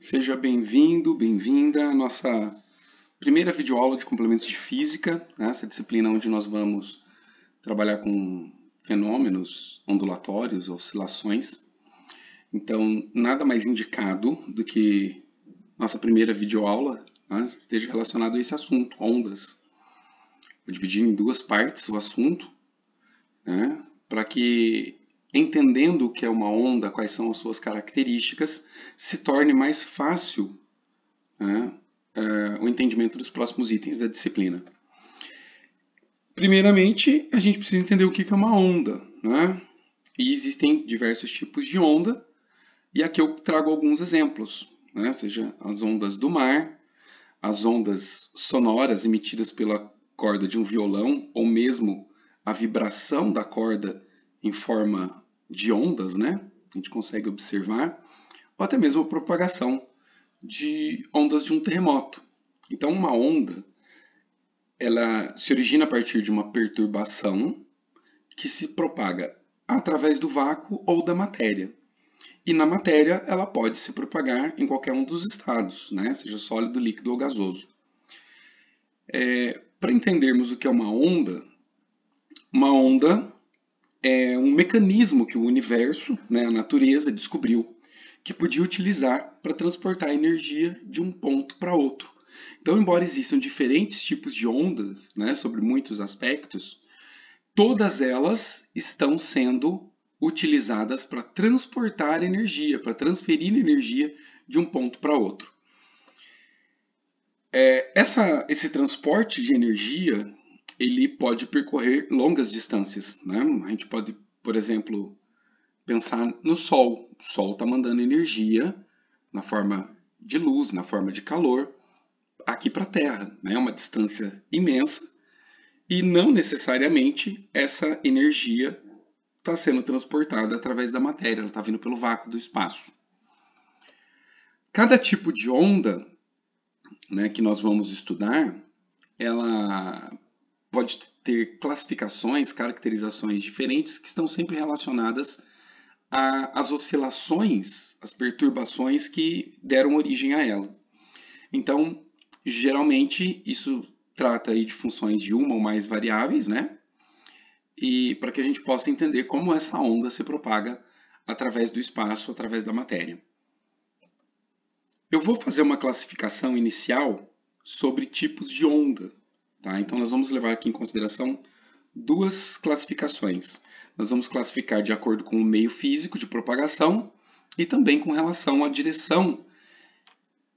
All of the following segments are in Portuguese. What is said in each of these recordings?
Seja bem-vindo, bem-vinda à nossa primeira videoaula de complementos de física, né? Essa disciplina onde nós vamos trabalhar com fenômenos ondulatórios, oscilações. Então, nada mais indicado do que nossa primeira videoaula, né, esteja relacionado a esse assunto, ondas. Vou dividir em duas partes o assunto, né, para que, entendendo o que é uma onda, quais são as suas características, se torne mais fácil, né, o entendimento dos próximos itens da disciplina. Primeiramente, a gente precisa entender o que é uma onda, né? E existem diversos tipos de onda, e aqui eu trago alguns exemplos, né? Ou seja, as ondas do mar, as ondas sonoras emitidas pela corda de um violão, ou mesmo a vibração da corda em forma de ondas, né? A gente consegue observar, ou até mesmo a propagação de ondas de um terremoto. Então, uma onda, ela se origina a partir de uma perturbação que se propaga através do vácuo ou da matéria. E na matéria, ela pode se propagar em qualquer um dos estados, né? Seja sólido, líquido ou gasoso. Para entendermos o que é uma onda é um mecanismo que o universo, né, a natureza, descobriu que podia utilizar para transportar energia de um ponto para outro. Então, embora existam diferentes tipos de ondas, né, sobre muitos aspectos, todas elas estão sendo utilizadas para transportar energia, para transferir energia de um ponto para outro. Esse transporte de energia ele pode percorrer longas distâncias, né? A gente pode, por exemplo, pensar no Sol. O Sol está mandando energia na forma de luz, na forma de calor, aqui para a Terra. É uma distância imensa e não necessariamente essa energia está sendo transportada através da matéria, ela está vindo pelo vácuo do espaço. Cada tipo de onda, né, que nós vamos estudar, ela pode ter classificações, caracterizações diferentes que estão sempre relacionadas às oscilações, às perturbações que deram origem a ela. Então, geralmente, isso trata aí de funções de uma ou mais variáveis, né? E para que a gente possa entender como essa onda se propaga através do espaço, através da matéria. Eu vou fazer uma classificação inicial sobre tipos de onda. Tá? Então, nós vamos levar aqui em consideração duas classificações. Nós vamos classificar de acordo com o meio físico de propagação e também com relação à direção,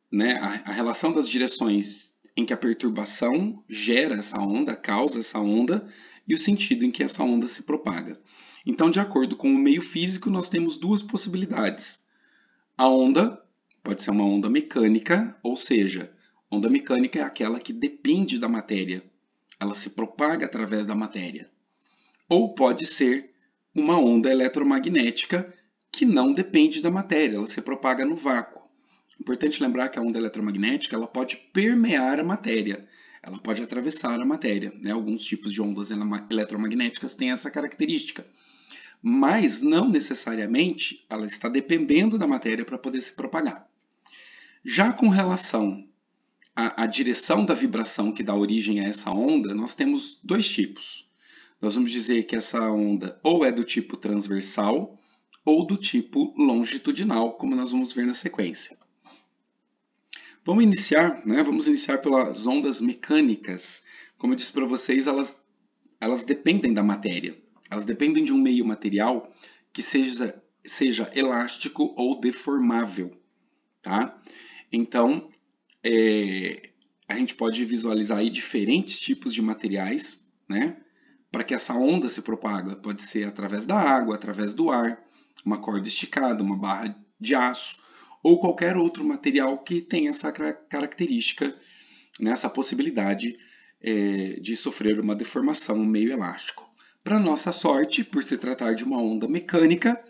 né? A relação das direções em que a perturbação gera essa onda, causa essa onda, e o sentido em que essa onda se propaga. Então, de acordo com o meio físico, nós temos duas possibilidades. A onda pode ser uma onda mecânica, ou seja, onda mecânica é aquela que depende da matéria. Ela se propaga através da matéria. Ou pode ser uma onda eletromagnética que não depende da matéria, ela se propaga no vácuo. Importante lembrar que a onda eletromagnética ela pode permear a matéria, ela pode atravessar a matéria. Né? Alguns tipos de ondas eletromagnéticas têm essa característica. Mas não necessariamente ela está dependendo da matéria para poder se propagar. Já com relação à direção da vibração que dá origem a essa onda, nós temos dois tipos. Nós vamos dizer que essa onda ou é do tipo transversal ou do tipo longitudinal, como nós vamos ver na sequência. Vamos iniciar pelas ondas mecânicas. Como eu disse para vocês, elas dependem da matéria. Elas dependem de um meio material que seja elástico ou deformável. Tá? Então, a gente pode visualizar aí diferentes tipos de materiais, né? Para que essa onda se propaga. Pode ser através da água, através do ar, uma corda esticada, uma barra de aço, ou qualquer outro material que tenha essa característica, né, essa possibilidade de sofrer uma deformação no meio elástico. Para nossa sorte, por se tratar de uma onda mecânica,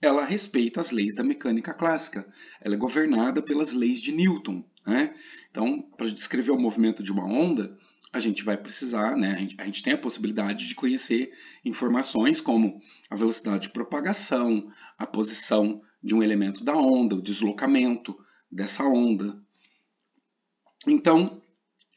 ela respeita as leis da mecânica clássica. Ela é governada pelas leis de Newton. Né? Então, para descrever o movimento de uma onda, a gente vai precisar, né? A gente tem a possibilidade de conhecer informações como a velocidade de propagação, a posição de um elemento da onda, o deslocamento, dessa onda. Então,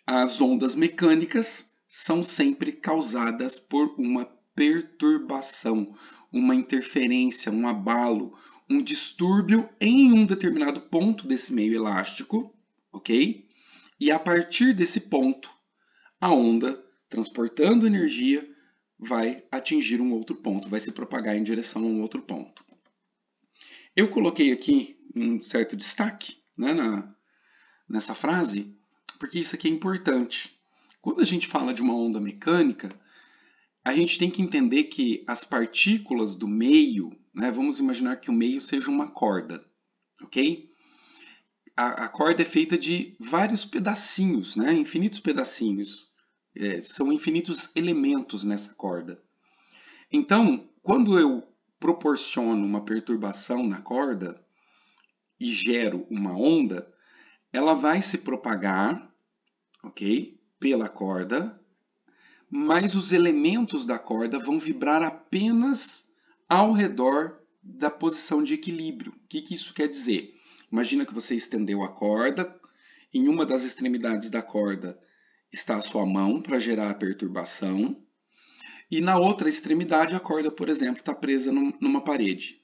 as ondas mecânicas são sempre causadas por uma perturbação, uma interferência, um abalo, um distúrbio em um determinado ponto desse meio elástico, ok? E a partir desse ponto, a onda, transportando energia, vai atingir um outro ponto, vai se propagar em direção a um outro ponto. Eu coloquei aqui um certo destaque, né, nessa frase, porque isso aqui é importante. Quando a gente fala de uma onda mecânica, a gente tem que entender que as partículas do meio, né, vamos imaginar que o meio seja uma corda, ok? A corda é feita de vários pedacinhos, né, infinitos pedacinhos. São infinitos elementos nessa corda. Então, quando eu proporciono uma perturbação na corda e gero uma onda, ela vai se propagar, ok, pela corda, mas os elementos da corda vão vibrar apenas ao redor da posição de equilíbrio. O que isso quer dizer? Imagina que você estendeu a corda, em uma das extremidades da corda está a sua mão para gerar a perturbação, e na outra extremidade a corda, por exemplo, está presa numa parede.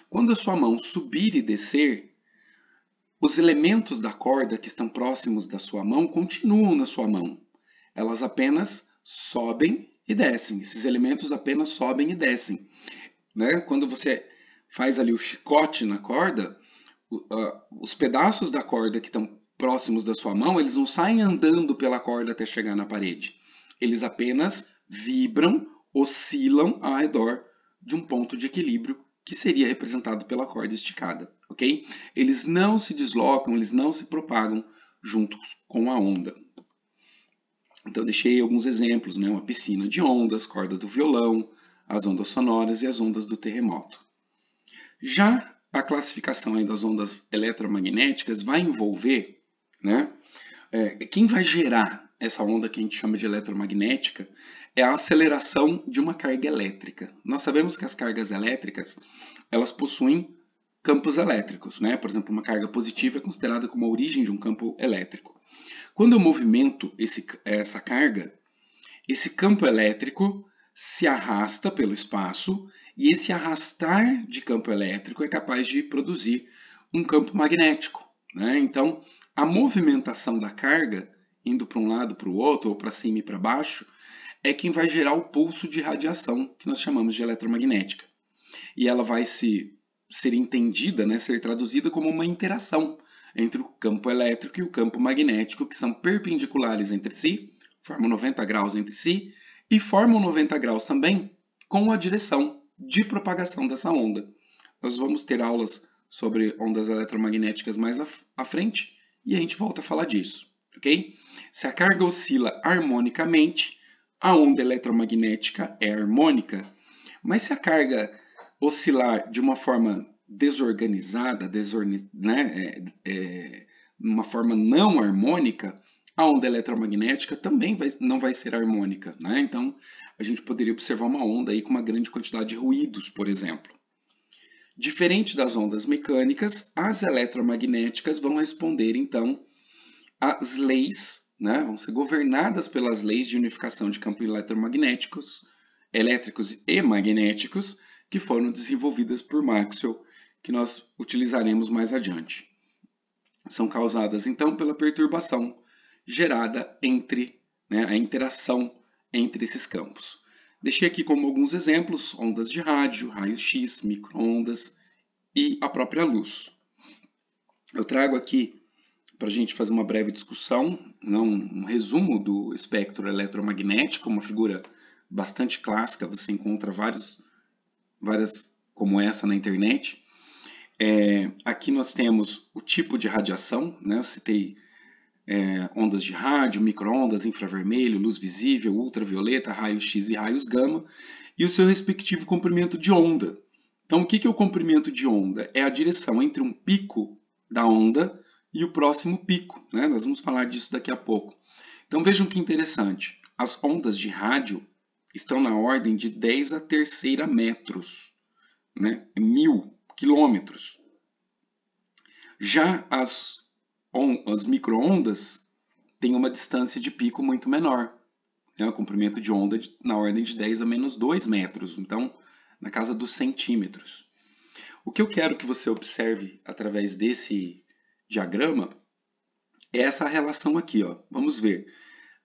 Quando a sua mão subir e descer, os elementos da corda que estão próximos da sua mão continuam na sua mão. Elas apenas sobem e descem. Esses elementos apenas sobem e descem. Né? Quando você faz ali o chicote na corda, os pedaços da corda que estão próximos da sua mão, eles não saem andando pela corda até chegar na parede. Eles apenas vibram, oscilam ao redor de um ponto de equilíbrio que seria representado pela corda esticada, ok? Eles não se deslocam, eles não se propagam juntos com a onda. Então, deixei alguns exemplos, né? Uma piscina de ondas, corda do violão, as ondas sonoras e as ondas do terremoto. Já a classificação das ondas eletromagnéticas vai envolver, né? Quem vai gerar essa onda que a gente chama de eletromagnética é a aceleração de uma carga elétrica. Nós sabemos que as cargas elétricas, elas possuem campos elétricos, né? Por exemplo, uma carga positiva é considerada como a origem de um campo elétrico. Quando eu movimento essa carga, esse campo elétrico se arrasta pelo espaço e esse arrastar de campo elétrico é capaz de produzir um campo magnético, né? Então, a movimentação da carga, indo para um lado, para o outro, ou para cima e para baixo, é quem vai gerar o pulso de radiação, que nós chamamos de eletromagnética. E ela vai ser entendida, né, ser traduzida como uma interação entre o campo elétrico e o campo magnético, que são perpendiculares entre si, formam 90 graus entre si, e formam 90 graus também com a direção de propagação dessa onda. Nós vamos ter aulas sobre ondas eletromagnéticas mais à frente e a gente volta a falar disso, ok? Se a carga oscila harmonicamente, a onda eletromagnética é harmônica, mas se a carga oscilar de uma forma desorganizada, uma forma não harmônica, a onda eletromagnética também não vai ser harmônica, né? Então, a gente poderia observar uma onda aí com uma grande quantidade de ruídos, por exemplo. Diferente das ondas mecânicas, as eletromagnéticas vão responder, então, às leis, né? Vão ser governadas pelas leis de unificação de campos eletromagnéticos, elétricos e magnéticos, que foram desenvolvidas por Maxwell, que nós utilizaremos mais adiante. São causadas, então, pela perturbação gerada entre, né, a interação entre esses campos. Deixei aqui como alguns exemplos ondas de rádio, raios-x, micro-ondas e a própria luz. Eu trago aqui, para a gente fazer uma breve discussão, um resumo do espectro eletromagnético, uma figura bastante clássica, você encontra várias como essa na internet. Aqui nós temos o tipo de radiação, né? Eu citei ondas de rádio, micro-ondas, infravermelho, luz visível, ultravioleta, raios-x e raios gama, e o seu respectivo comprimento de onda. Então, o que é o comprimento de onda? É a direção entre um pico da onda e o próximo pico, né? Nós vamos falar disso daqui a pouco. Então, vejam que interessante. As ondas de rádio estão na ordem de 10 a terceira metros, né? 1000 quilômetros. Já as micro-ondas têm uma distância de pico muito menor, né? O comprimento de onda na ordem de 10 a menos 2 metros, então na casa dos centímetros. O que eu quero que você observe através desse diagrama é essa relação aqui, ó. Vamos ver.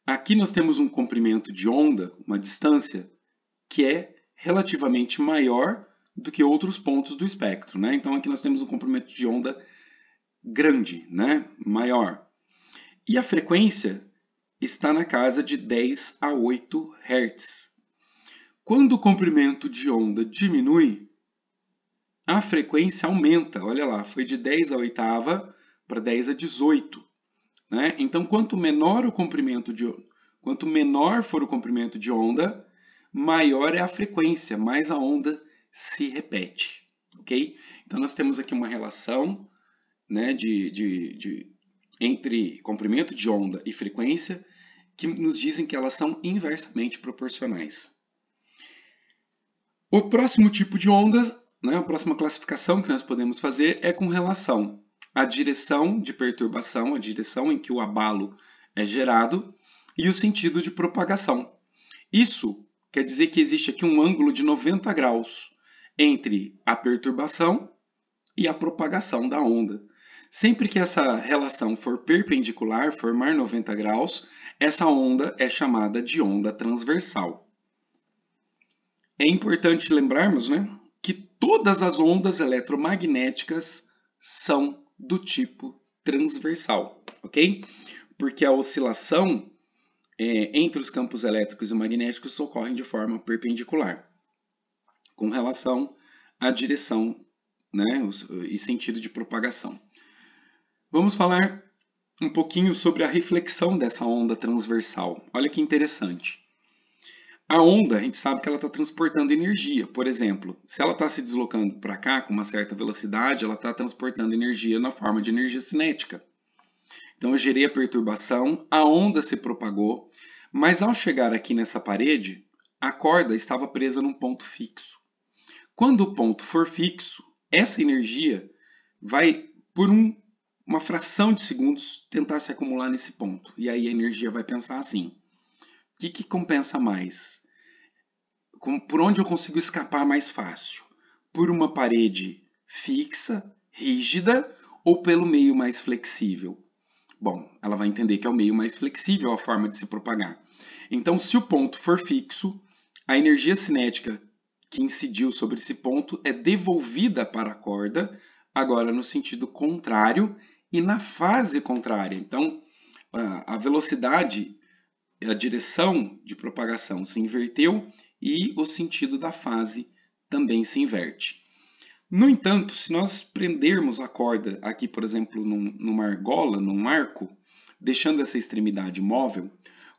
Aqui nós temos um comprimento de onda, uma distância, que é relativamente maior do que outros pontos do espectro, né? Então aqui nós temos um comprimento de onda grande, né? Maior. E a frequência está na casa de 10 a 8 Hz. Quando o comprimento de onda diminui, a frequência aumenta. Olha lá, foi de 10 a oitava para 10 a 18. Né? Então, quanto menor for o comprimento de onda, maior é a frequência, mais a onda se repete. Ok? Então, nós temos aqui uma relação, né, entre comprimento de onda e frequência que nos dizem que elas são inversamente proporcionais. O próximo tipo de ondas, né, a próxima classificação que nós podemos fazer é com relação à direção de perturbação, a direção em que o abalo é gerado, e o sentido de propagação. Isso quer dizer que existe aqui um ângulo de 90 graus entre a perturbação e a propagação da onda. Sempre que essa relação for perpendicular, formar 90 graus, essa onda é chamada de onda transversal. É importante lembrarmos, né, que todas as ondas eletromagnéticas são do tipo transversal, ok? Porque a oscilação entre os campos elétricos e magnéticos ocorre de forma perpendicular, com relação à direção, né, e sentido de propagação. Vamos falar um pouquinho sobre a reflexão dessa onda transversal. Olha que interessante. A onda, a gente sabe que ela está transportando energia. Por exemplo, se ela está se deslocando para cá com uma certa velocidade, ela está transportando energia na forma de energia cinética. Então eu gerei a perturbação, a onda se propagou, mas ao chegar aqui nessa parede, a corda estava presa num ponto fixo. Quando o ponto for fixo, essa energia vai, por uma fração de segundos, tentar se acumular nesse ponto. E aí a energia vai pensar assim: o que compensa mais? Por onde eu consigo escapar mais fácil? Por uma parede fixa, rígida, ou pelo meio mais flexível? Bom, ela vai entender que é o meio mais flexível a forma de se propagar. Então, se o ponto for fixo, a energia cinética que incidiu sobre esse ponto é devolvida para a corda, agora no sentido contrário e na fase contrária. Então, a velocidade, a direção de propagação se inverteu e o sentido da fase também se inverte. No entanto, se nós prendermos a corda aqui, por exemplo, numa argola, num arco, deixando essa extremidade móvel,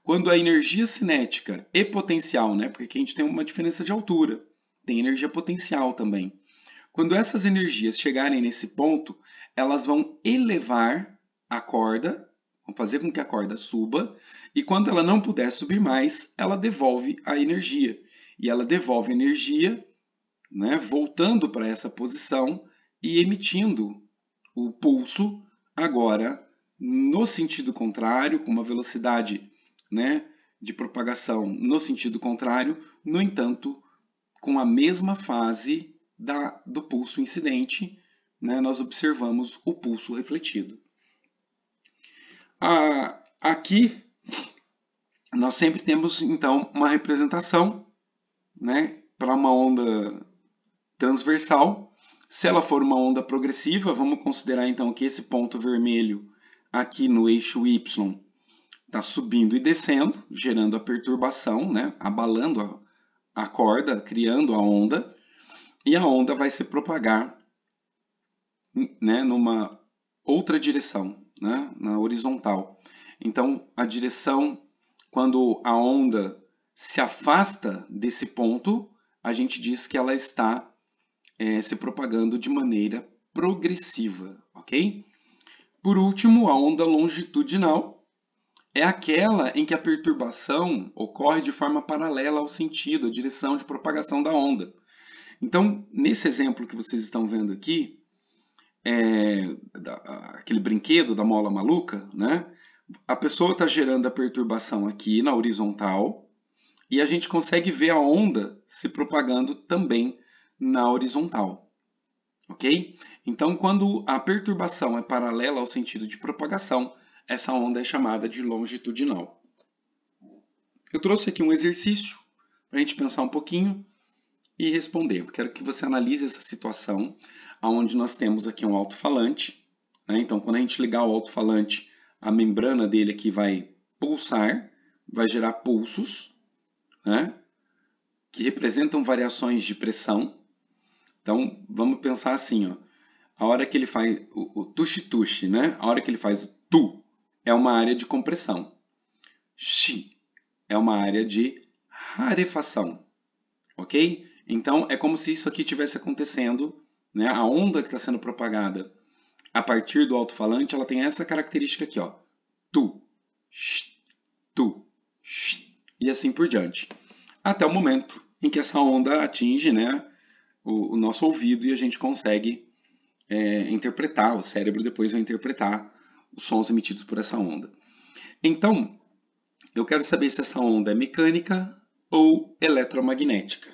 quando a energia cinética e potencial, né, porque aqui a gente tem uma diferença de altura, tem energia potencial também. Quando essas energias chegarem nesse ponto, elas vão elevar a corda, vão fazer com que a corda suba, e quando ela não puder subir mais, ela devolve a energia. E ela devolve energia, né, voltando para essa posição e emitindo o pulso agora no sentido contrário, com uma velocidade, né, de propagação no sentido contrário, no entanto, com a mesma fase do pulso incidente, né, nós observamos o pulso refletido. Aqui nós sempre temos então uma representação, né, para uma onda transversal. Se ela for uma onda progressiva, vamos considerar então que esse ponto vermelho aqui no eixo Y está subindo e descendo, gerando a perturbação, né, abalando a corda, criando a onda, e a onda vai se propagar, né, numa outra direção, né, na horizontal. Então, a direção, quando a onda se afasta desse ponto, a gente diz que ela está se propagando de maneira progressiva, ok? Por último, a onda longitudinal é aquela em que a perturbação ocorre de forma paralela ao sentido, à direção de propagação da onda. Então, nesse exemplo que vocês estão vendo aqui, aquele brinquedo da mola maluca, né? A pessoa está gerando a perturbação aqui na horizontal e a gente consegue ver a onda se propagando também na horizontal, ok? Então, quando a perturbação é paralela ao sentido de propagação, essa onda é chamada de longitudinal. Eu trouxe aqui um exercício para a gente pensar um pouquinho e responder. Eu quero que você analise essa situação, onde nós temos aqui um alto-falante, né? Então, quando a gente ligar o alto-falante, a membrana dele aqui vai pulsar, vai gerar pulsos, né? Que representam variações de pressão. Então, vamos pensar assim, ó. A hora que ele faz o tushi-tushi, né? A hora que ele faz o tu, é uma área de compressão. Shi é uma área de rarefação, ok? Então, é como se isso aqui estivesse acontecendo, né? A onda que está sendo propagada a partir do alto-falante, ela tem essa característica aqui, ó. Tu, sh, tu, sh, e assim por diante. Até o momento em que essa onda atinge, né, o nosso ouvido e a gente consegue interpretar, o cérebro depois vai interpretar os sons emitidos por essa onda. Então, eu quero saber se essa onda é mecânica ou eletromagnética.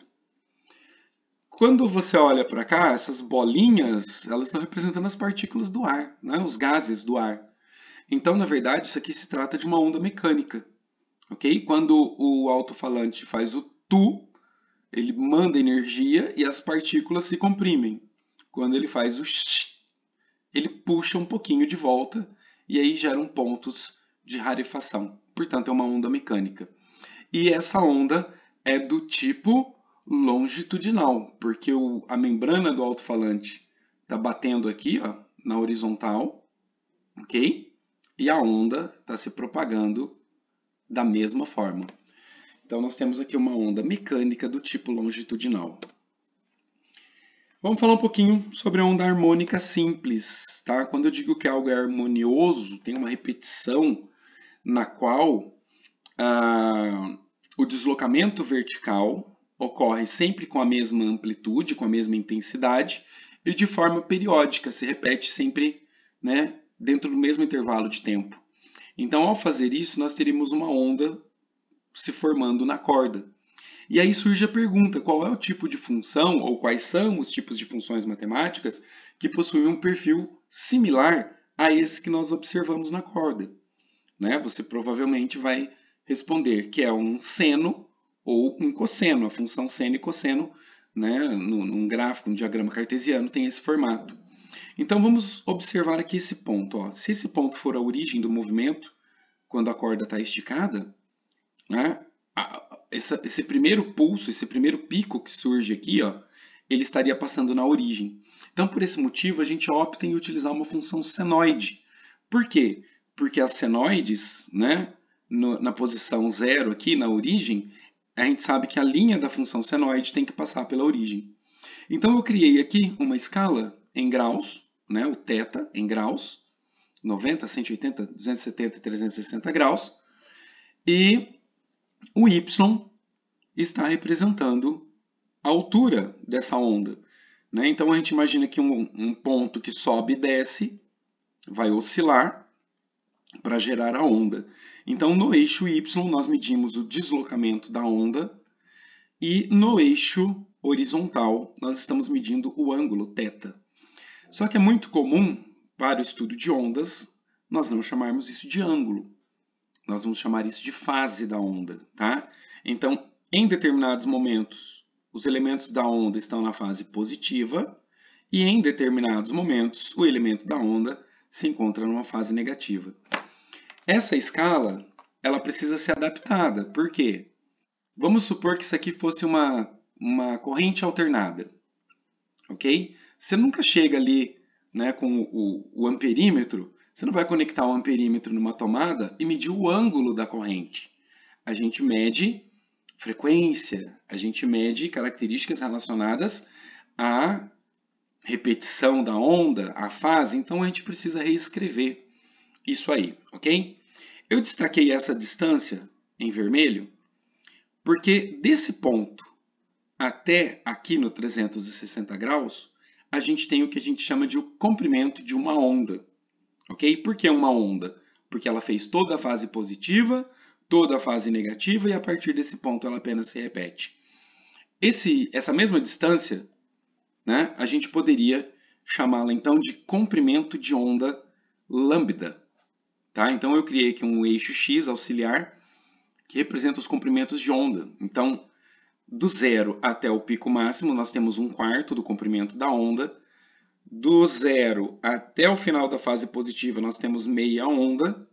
Quando você olha para cá, essas bolinhas, elas estão representando as partículas do ar, né? Os gases do ar. Então, na verdade, isso aqui se trata de uma onda mecânica, ok? Quando o alto-falante faz o tu, ele manda energia e as partículas se comprimem. Quando ele faz o sh, ele puxa um pouquinho de volta e aí geram pontos de rarefação. Portanto, é uma onda mecânica. E essa onda é do tipo longitudinal, porque a membrana do alto-falante está batendo aqui, ó, na horizontal, ok? E a onda está se propagando da mesma forma. Então, nós temos aqui uma onda mecânica do tipo longitudinal. Vamos falar um pouquinho sobre a onda harmônica simples, tá? Quando eu digo que algo é harmonioso, tem uma repetição na qual o deslocamento vertical ocorre sempre com a mesma amplitude, com a mesma intensidade e de forma periódica, se repete sempre, né, dentro do mesmo intervalo de tempo. Então, ao fazer isso, nós teríamos uma onda se formando na corda. E aí surge a pergunta, qual é o tipo de função, ou quais são os tipos de funções matemáticas que possuem um perfil similar a esse que nós observamos na corda? Né? Você provavelmente vai responder que é um seno ou um cosseno. A função seno e cosseno, né, num gráfico, num diagrama cartesiano, tem esse formato. Então vamos observar aqui esse ponto. Ó. Se esse ponto for a origem do movimento, quando a corda está esticada, né, esse primeiro pulso, esse primeiro pico que surge aqui, ó, ele estaria passando na origem. Então, por esse motivo, a gente opta em utilizar uma função senoide. Por quê? Porque as senoides, né, na posição 0 aqui, na origem, a gente sabe que a linha da função senoide tem que passar pela origem. Então, eu criei aqui uma escala em graus, né, o θ em graus, 90, 180, 270 e 360 graus, e o y está representando a altura dessa onda. Né? Então, a gente imagina que um ponto que sobe e desce vai oscilar para gerar a onda. Então, no eixo y, nós medimos o deslocamento da onda e no eixo horizontal, nós estamos medindo o ângulo θ. Só que é muito comum, para o estudo de ondas, nós não chamarmos isso de ângulo. Nós vamos chamar isso de fase da onda, tá? Então, em determinados momentos, os elementos da onda estão na fase positiva e em determinados momentos, o elemento da onda se encontra numa fase negativa. Essa escala, ela precisa ser adaptada. Por quê? Vamos supor que isso aqui fosse uma corrente alternada, ok? Você nunca chega ali, né, com o amperímetro, você não vai conectar o amperímetro numa tomada e medir o ângulo da corrente. A gente mede frequência, a gente mede características relacionadas à repetição da onda, à fase, então a gente precisa reescrever isso aí, ok? Eu destaquei essa distância em vermelho porque desse ponto até aqui no 360 graus, a gente tem o que a gente chama de o comprimento de uma onda, ok? Por que uma onda? Porque ela fez toda a fase positiva, toda a fase negativa e a partir desse ponto ela apenas se repete. Essa mesma distância, né, a gente poderia chamá-la então de comprimento de onda lambda. Tá? Então eu criei aqui um eixo x auxiliar que representa os comprimentos de onda. Então, do zero até o pico máximo, nós temos 1/4 do comprimento da onda. Do zero até o final da fase positiva, nós temos meia onda.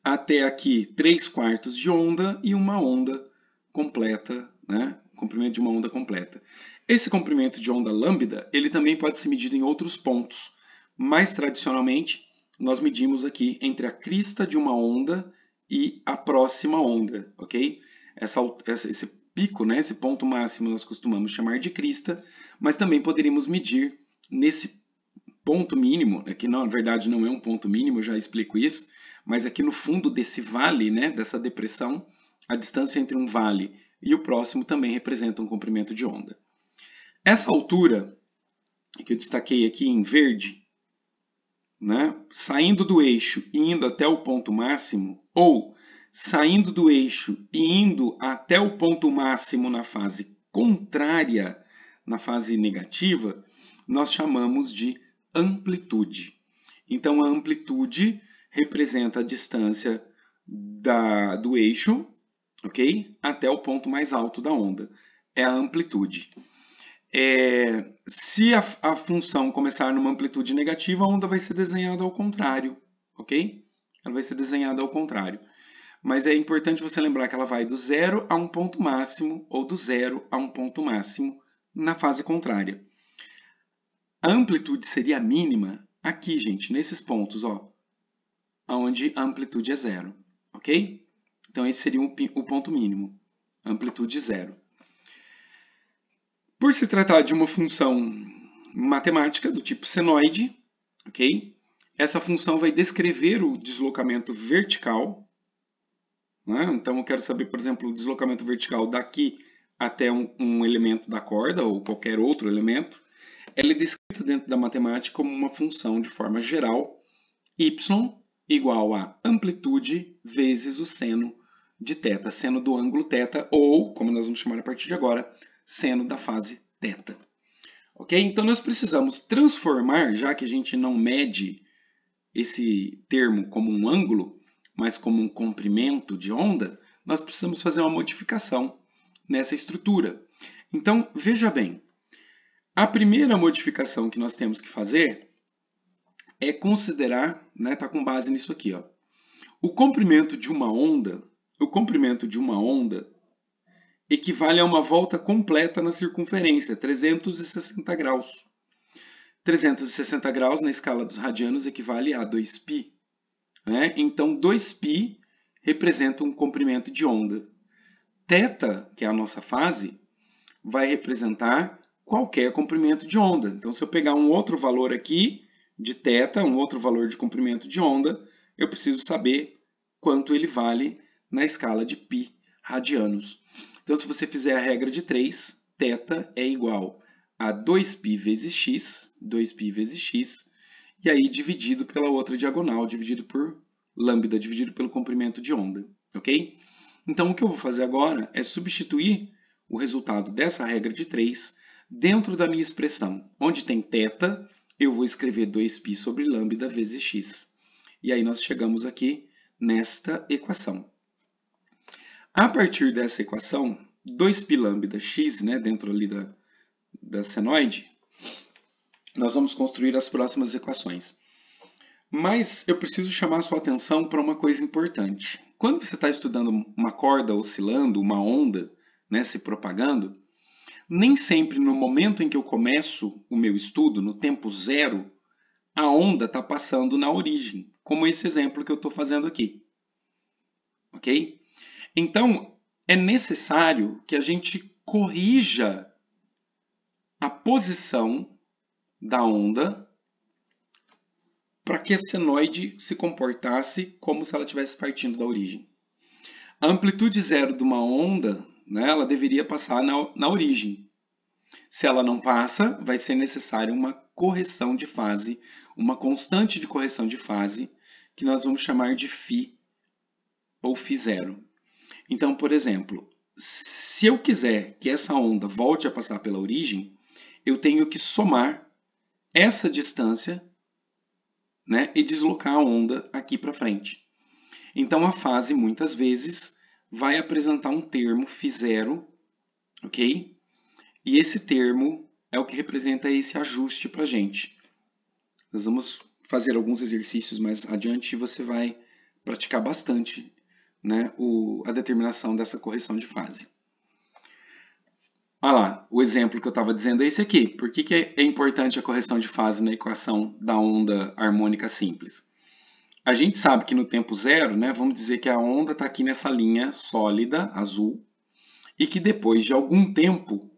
Até aqui, 3/4 de onda e uma onda completa, né? Comprimento de uma onda completa. Esse comprimento de onda lambda, ele também pode ser medido em outros pontos. Mais tradicionalmente, nós medimos aqui entre a crista de uma onda e a próxima onda, ok? Esse pico, né, esse ponto máximo nós costumamos chamar de crista, mas também poderíamos medir nesse ponto mínimo, que na verdade não é um ponto mínimo, eu já explico isso, mas aqui no fundo desse vale, né, dessa depressão, a distância entre um vale e o próximo também representa um comprimento de onda. Essa altura, que eu destaquei aqui em verde, né, saindo do eixo e indo até o ponto máximo, ou saindo do eixo e indo até o ponto máximo na fase contrária, na fase negativa, nós chamamos de amplitude. Então, a amplitude representa a distância do eixo, ok? Até o ponto mais alto da onda. É a amplitude. Se a função começar numa amplitude negativa, a onda vai ser desenhada ao contrário, ok? Ela vai ser desenhada ao contrário. Mas é importante você lembrar que ela vai do zero a um ponto máximo ou do zero a um ponto máximo na fase contrária. A amplitude seria mínima aqui, gente, nesses pontos, ó, onde a amplitude é zero, ok? Então, esse seria o ponto mínimo, amplitude zero. Por se tratar de uma função matemática do tipo senoide, ok? Essa função vai descrever o deslocamento vertical, né? Então, eu quero saber, por exemplo, o deslocamento vertical daqui até um elemento da corda ou qualquer outro elemento. Ela é descrita dentro da matemática como uma função de forma geral, y igual a amplitude vezes o seno de θ, seno do ângulo θ, ou, como nós vamos chamar a partir de agora, seno da fase θ. Ok? Então, nós precisamos transformar, já que a gente não mede esse termo como um ângulo, mas como um comprimento de onda, nós precisamos fazer uma modificação nessa estrutura. Então, veja bem, a primeira modificação que nós temos que fazer é considerar, né, tá com base nisso aqui, ó, o comprimento de uma onda equivale a uma volta completa na circunferência, 360 graus. 360 graus na escala dos radianos equivale a 2π. Né? Então, 2π representa um comprimento de onda. Θ, que é a nossa fase, vai representar qualquer comprimento de onda. Então, se eu pegar um outro valor aqui de θ, um outro valor de comprimento de onda, eu preciso saber quanto ele vale na escala de π radianos. Então, se você fizer a regra de 3, θ é igual a 2π vezes x, e aí dividido pela outra diagonal, dividido por lambda, dividido pelo comprimento de onda, ok? Então, o que eu vou fazer agora é substituir o resultado dessa regra de 3 dentro da minha expressão. Onde tem θ, eu vou escrever 2π sobre lambda vezes x. E aí nós chegamos aqui nesta equação. A partir dessa equação, 2π lambda x, né, dentro ali da senoide, nós vamos construir as próximas equações. Mas eu preciso chamar a sua atenção para uma coisa importante. Quando você está estudando uma corda oscilando, uma onda, né, se propagando, nem sempre no momento em que eu começo o meu estudo, no tempo zero, a onda está passando na origem, como esse exemplo que eu estou fazendo aqui. Ok? Então, é necessário que a gente corrija a posição da onda para que a senoide se comportasse como se ela estivesse partindo da origem. A amplitude zero de uma onda, né, ela deveria passar na origem. Se ela não passa, vai ser necessária uma correção de fase, uma constante de correção de fase, que nós vamos chamar de φ ou φ0. Então, por exemplo, se eu quiser que essa onda volte a passar pela origem, eu tenho que somar essa distância, né, e deslocar a onda aqui para frente. Então, a fase, muitas vezes, vai apresentar um termo φ0, ok? E esse termo é o que representa esse ajuste para a gente. Nós vamos fazer alguns exercícios mais adiante e você vai praticar bastante, né, a determinação dessa correção de fase. Olha lá, o exemplo que eu estava dizendo é esse aqui. Por que é importante a correção de fase na equação da onda harmônica simples? A gente sabe que no tempo zero, né, vamos dizer que a onda está aqui nessa linha sólida, azul, e que depois de algum tempo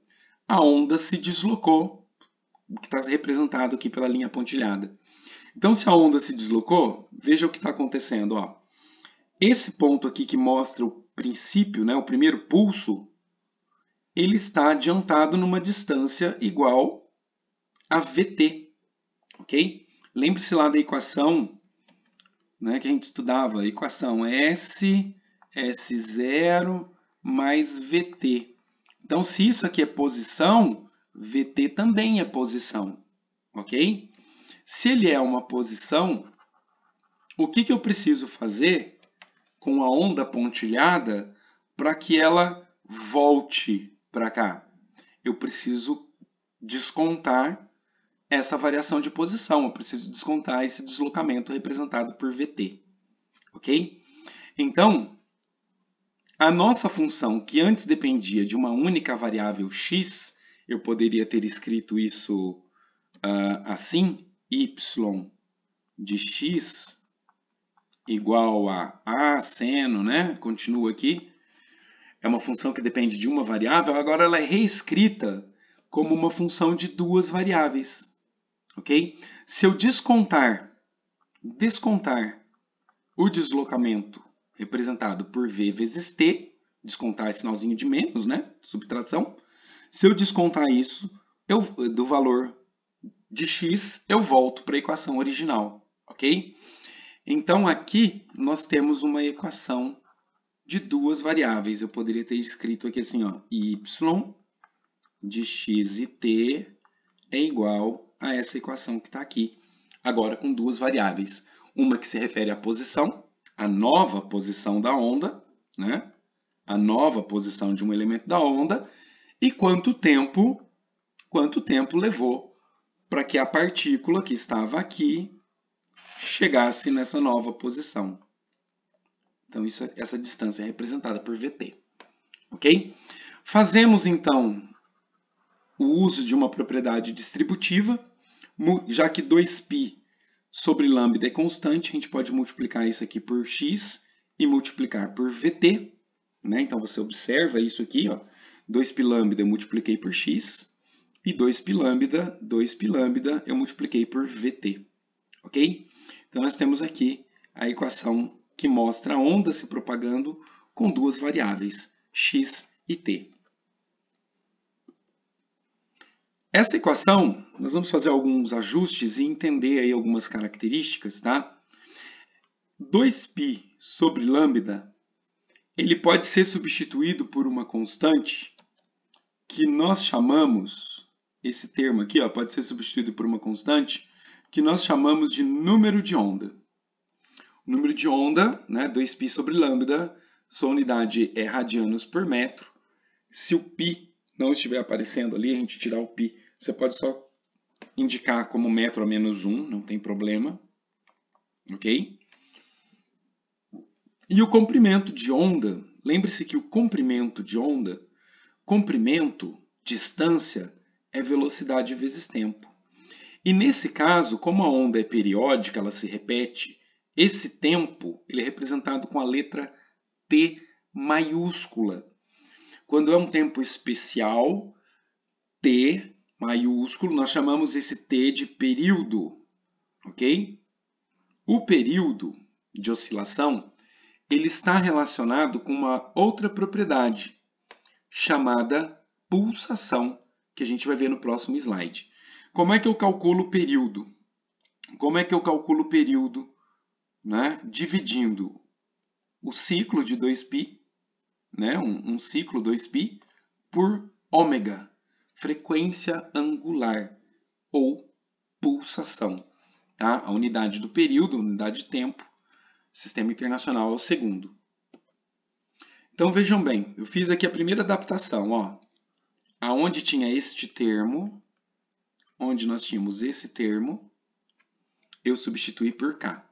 a onda se deslocou, o que está representado aqui pela linha pontilhada. Então, se a onda se deslocou, veja o que está acontecendo. Ó. Esse ponto aqui que mostra o princípio, né, o primeiro pulso, ele está adiantado numa distância igual a VT. Ok? Lembre-se lá da equação, né, que a gente estudava. A equação é S0 mais VT. Então, se isso aqui é posição, VT também é posição. Ok? Se ele é uma posição, o que eu preciso fazer com a onda pontilhada para que ela volte para cá? Eu preciso descontar essa variação de posição, eu preciso descontar esse deslocamento representado por VT. Ok? Então, a nossa função, que antes dependia de uma única variável x, eu poderia ter escrito isso assim, y de x igual a seno, né? Continua aqui. É uma função que depende de uma variável, agora ela é reescrita como uma função de duas variáveis. Ok? Se eu descontar o deslocamento representado por v vezes t, descontar esse sinalzinho de menos, né? Subtração. Se eu descontar isso do valor de x, eu volto para a equação original, ok? Então, aqui nós temos uma equação de duas variáveis. Eu poderia ter escrito aqui assim, ó, y de x e t é igual a essa equação que está aqui, agora com duas variáveis. Uma que se refere à posição, a nova posição da onda, né? A nova posição de um elemento da onda, e quanto tempo levou para que a partícula que estava aqui chegasse nessa nova posição. Então, essa distância é representada por VT. Ok? Fazemos, então, o uso de uma propriedade distributiva, já que 2π sobre lambda é constante, a gente pode multiplicar isso aqui por x e multiplicar por VT. Né? Então, você observa isso aqui, ó, 2π lambda eu multipliquei por x, e 2π lambda eu multipliquei por VT. Ok? Então, nós temos aqui a equação que mostra a onda se propagando com duas variáveis, x e t. Essa equação, nós vamos fazer alguns ajustes e entender aí algumas características, tá? 2π sobre lambda, ele pode ser substituído por uma constante que nós chamamos, esse termo aqui, ó, pode ser substituído por uma constante que nós chamamos de número de onda. O número de onda, né, 2π sobre lambda, sua unidade é radianos por metro. Se o π não estiver aparecendo ali, a gente tirar o π, você pode só indicar como metro a menos 1, não tem problema. Ok? E o comprimento de onda, lembre-se que o comprimento de onda, comprimento, distância, é velocidade vezes tempo. E nesse caso, como a onda é periódica, ela se repete, esse tempo ele é representado com a letra T maiúscula. Quando é um tempo especial, T maiúsculo, nós chamamos esse T de período, ok? O período de oscilação, ele está relacionado com uma outra propriedade, chamada pulsação, que a gente vai ver no próximo slide. Como é que eu calculo o período? Como é que eu calculo o período, né? Dividindo o ciclo de 2π, né? um ciclo 2π, por ômega, frequência angular, ou pulsação. Tá? A unidade do período, a unidade de tempo, sistema internacional é o segundo. Então vejam bem, eu fiz aqui a primeira adaptação, ó, aonde tinha este termo, onde nós tínhamos esse termo, eu substituí por K.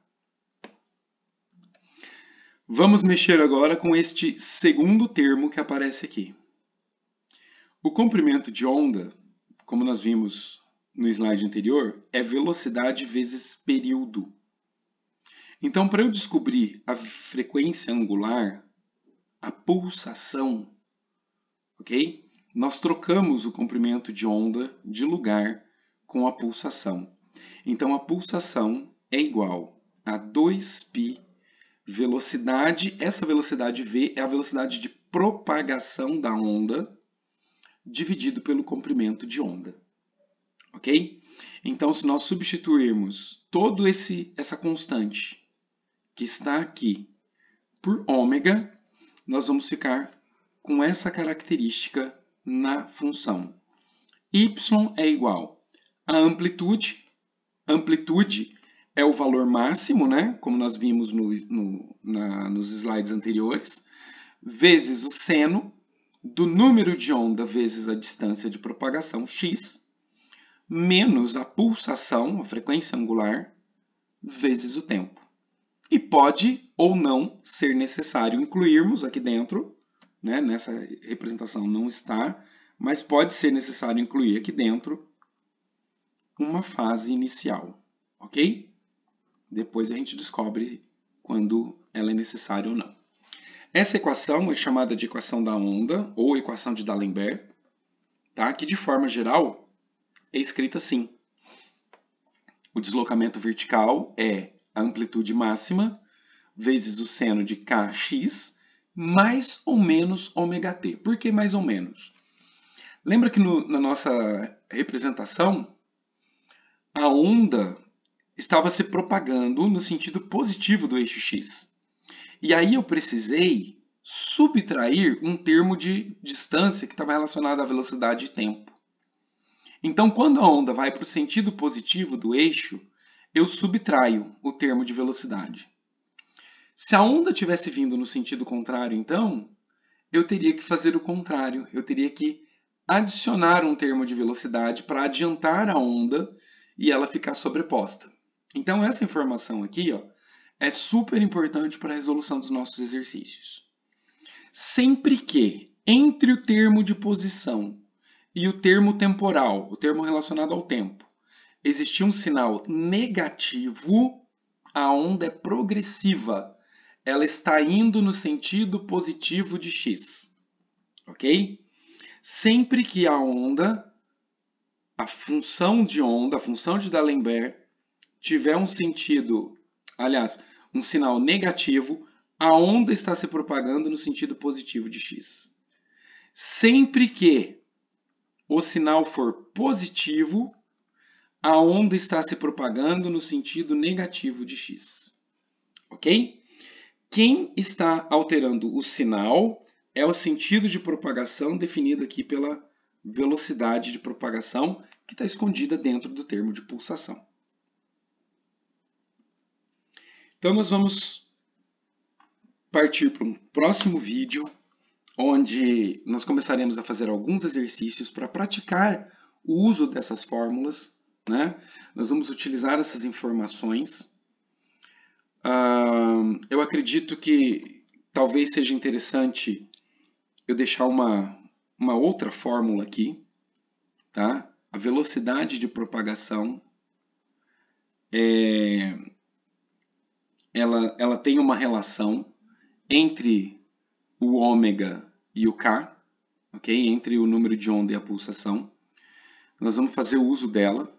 Vamos mexer agora com este segundo termo que aparece aqui. O comprimento de onda, como nós vimos no slide anterior, é velocidade vezes período. Então, para eu descobrir a frequência angular, a pulsação, ok? Nós trocamos o comprimento de onda de lugar com a pulsação. Então, a pulsação é igual a 2π velocidade, essa velocidade v é a velocidade de propagação da onda, dividido pelo comprimento de onda. Ok? Então, se nós substituirmos toda essa constante que está aqui por ômega, nós vamos ficar com essa característica na função. Y é igual a amplitude. Amplitude é o valor máximo, né? Como nós vimos nos slides anteriores, vezes o seno do número de onda vezes a distância de propagação, x, menos a pulsação, a frequência angular, vezes o tempo. E pode ou não ser necessário incluirmos aqui dentro, né? Nessa representação não está, mas pode ser necessário incluir aqui dentro uma fase inicial, ok? Depois a gente descobre quando ela é necessária ou não. Essa equação é chamada de equação da onda, ou equação de D'Alembert, tá? Que de forma geral é escrita assim. O deslocamento vertical é a amplitude máxima vezes o seno de kx mais ou menos ômega-t. Por que mais ou menos? Lembra que na nossa representação, a onda estava se propagando no sentido positivo do eixo x. E aí eu precisei subtrair um termo de distância que estava relacionado à velocidade e tempo. Então, quando a onda vai para o sentido positivo do eixo, eu subtraio o termo de velocidade. Se a onda tivesse vindo no sentido contrário, então, eu teria que fazer o contrário. Eu teria que adicionar um termo de velocidade para adiantar a onda e ela ficar sobreposta. Então, essa informação aqui, ó, é super importante para a resolução dos nossos exercícios. Sempre que entre o termo de posição e o termo temporal, o termo relacionado ao tempo, existir um sinal negativo, a onda é progressiva. Ela está indo no sentido positivo de x. Ok? Sempre que a onda, a função de onda, a função de D'Alembert, tiver um sentido, aliás, um sinal negativo, a onda está se propagando no sentido positivo de x. Sempre que o sinal for positivo, a onda está se propagando no sentido negativo de x. Ok? Quem está alterando o sinal é o sentido de propagação definido aqui pela velocidade de propagação, que está escondida dentro do termo de pulsação. Então, nós vamos partir para um próximo vídeo, onde nós começaremos a fazer alguns exercícios para praticar o uso dessas fórmulas, né? Nós vamos utilizar essas informações. Eu acredito que talvez seja interessante eu deixar uma outra fórmula aqui, tá? A velocidade de propagação ela tem uma relação entre o ômega e o K, ok? Entre o número de onda e a pulsação. Nós vamos fazer o uso dela,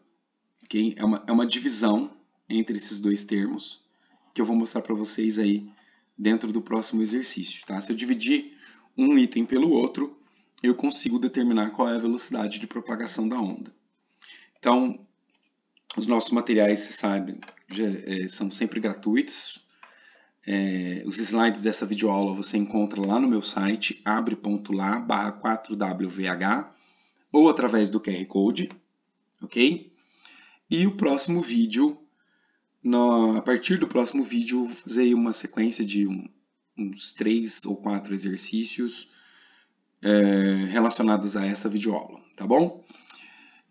ok? É uma divisão entre esses dois termos, que eu vou mostrar para vocês aí dentro do próximo exercício, tá? Se eu dividir um item pelo outro, eu consigo determinar qual é a velocidade de propagação da onda. Então, os nossos materiais, você sabe, são sempre gratuitos. Os slides dessa videoaula você encontra lá no meu site, abre.lá/4wvh, ou através do QR Code, ok? E o próximo vídeo, a partir do próximo vídeo, eu vou fazer uma sequência de uns 3 ou 4 exercícios relacionados a essa videoaula, tá bom?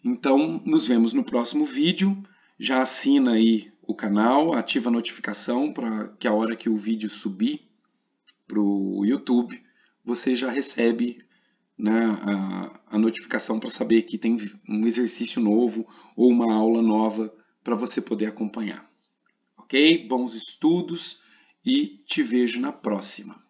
Então, nos vemos no próximo vídeo. Já assina aí o canal, ativa a notificação para que a hora que o vídeo subir para o YouTube, você já recebe, né, a notificação para saber que tem um exercício novo ou uma aula nova para você poder acompanhar. Ok? Bons estudos e te vejo na próxima.